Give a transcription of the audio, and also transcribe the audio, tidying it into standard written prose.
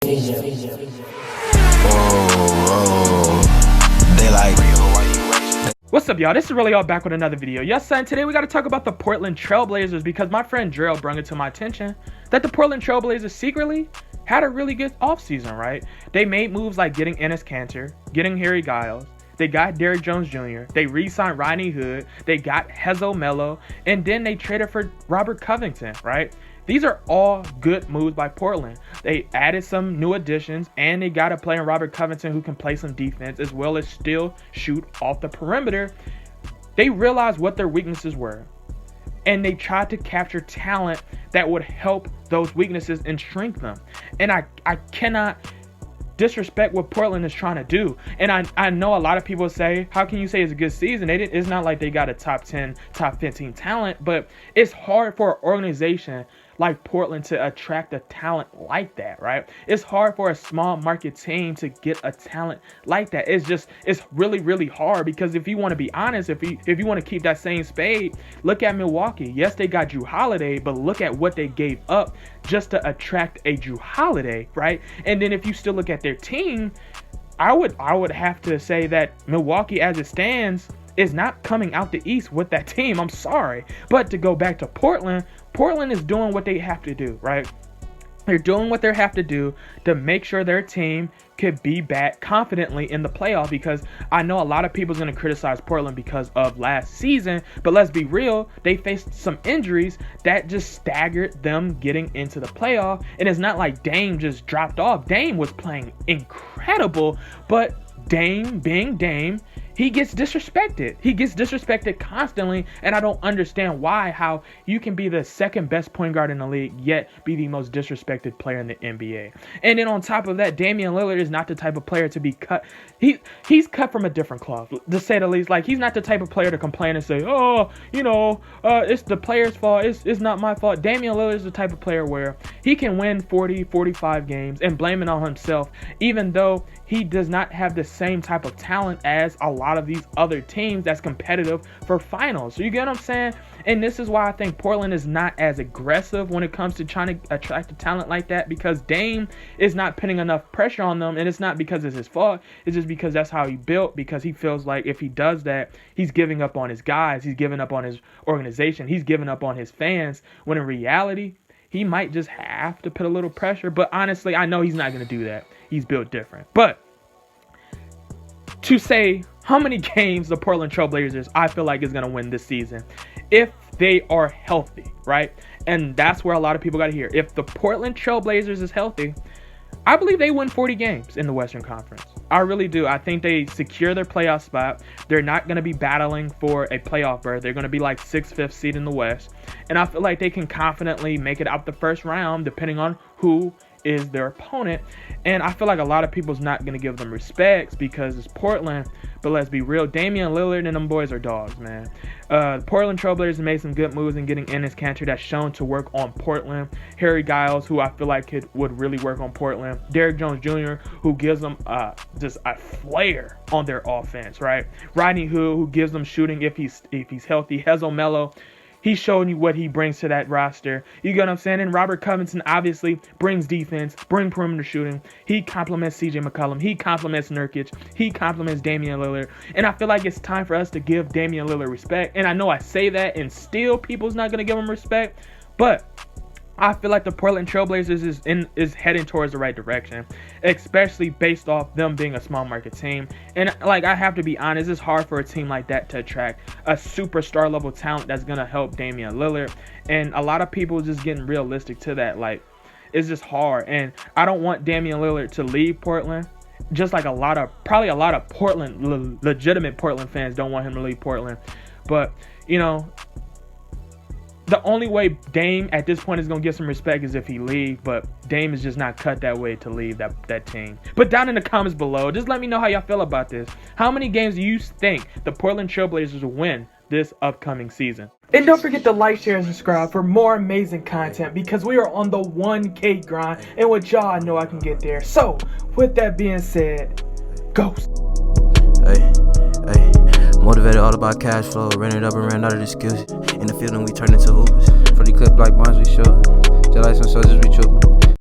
They like. What's up, y'all? This is Relly, all back with another video. Yes, son, today we got to talk about the Portland Trailblazers because my friend Drell brought it to my attention that the Portland Trailblazers secretly had a really good offseason, right? They made moves like getting Enes Kanter, getting Harry Giles. They got Derrick Jones Jr. They re-signed Rodney Hood. They got Carmelo, and then they traded for Robert Covington, right? These are all good moves by Portland. They added some new additions, and they got a player in Robert Covington who can play some defense as well as still shoot off the perimeter. They realized what their weaknesses were, and they tried to capture talent that would help those weaknesses and shrink them. And I cannot disrespect what Portland is trying to do. And I know a lot of people say, how can you say it's a good season? It's not like they got a top 10, top 15 talent, but it's hard for an organization like Portland to attract a talent like that, right? It's hard for a small market team to get a talent like that. It's really, really hard because if you want to be honest, if you want to keep that same spade, look at Milwaukee. Yes, they got Jrue Holiday, but look at what they gave up just to attract a Jrue Holiday, right? And then if you still look at their team, I would have to say that Milwaukee as it stands is not coming out the East with that team. I'm sorry. But to go back to Portland is doing what they have to do, right? They're doing what they have to do to make sure their team could be back confidently in the playoff, because I know a lot of people are going to criticize Portland because of last season, but let's be real, they faced some injuries that just staggered them getting into the playoff. And it's not like Dame just dropped off. Dame was playing incredible, but Dame being Dame, he gets disrespected. He gets disrespected constantly, and I don't understand how you can be the second best point guard in the league yet be the most disrespected player in the NBA. And then on top of that, Damian Lillard is not the type of player to be cut. He's cut from a different cloth, to say the least. Like, he's not the type of player to complain and say, it's the player's fault. It's not my fault. Damian Lillard is the type of player where he can win 40, 45 games and blame it on himself, even though he does not have the same type of talent as a lot of these other teams that's competitive for finals. So you get what I'm saying? And this is why I think Portland is not as aggressive when it comes to trying to attract a talent like that, because Dame is not putting enough pressure on them. And it's not because it's his fault. It's just because that's how he built, because he feels like if he does that, he's giving up on his guys. He's giving up on his organization. He's giving up on his fans, when in reality, he might just have to put a little pressure. But honestly, I know he's not going to do that. He's built different. But to say how many games the Portland Trailblazers I feel like is going to win this season, if they are healthy, right? And that's where a lot of people got to hear. If the Portland Trailblazers is healthy, I believe they win 40 games in the Western Conference. I really do. I think they secure their playoff spot. They're not going to be battling for a playoff berth. They're going to be like 6th, 5th seed in the West. And I feel like they can confidently make it out the first round, depending on who is their opponent. And I feel like a lot of people's not going to give them respects because it's Portland. But let's be real, Damian Lillard and them boys are dogs, man. Portland Trailblazers made some good moves in getting Enes Kanter that's shown to work on Portland. Harry Giles, who I feel like would really work on Portland. Derrick Jones Jr., who gives them just a flair on their offense, right? Rodney Hood, who gives them shooting if he's healthy. Carmelo, he's showing you what he brings to that roster. You get what I'm saying? And Robert Covington obviously brings defense, brings perimeter shooting. He complements CJ McCollum. He complements Nurkic. He complements Damian Lillard. And I feel like it's time for us to give Damian Lillard respect. And I know I say that and still people's not going to give him respect. But I feel like the Portland Trailblazers is heading towards the right direction, especially based off them being a small market team. And like, I have to be honest, it's hard for a team like that to attract a superstar level talent that's going to help Damian Lillard. And a lot of people just getting realistic to that. Like, it's just hard. And I don't want Damian Lillard to leave Portland. Just like probably a lot of Portland, legitimate Portland fans don't want him to leave Portland. But, the only way Dame at this point is going to get some respect is if he leaves, but Dame is just not cut that way to leave that team. But down in the comments below, just let me know how y'all feel about this. How many games do you think the Portland Trailblazers will win this upcoming season? And don't forget to like, share, and subscribe for more amazing content, because we are on the 1K grind, and with y'all, I know I can get there. So, with that being said, Ghost. Hey. Motivated all about cash flow, ran it up and ran out of excuses. In the field and we turned into hoopers. For the clip like bonds we shoot, just like some soldiers we trooping.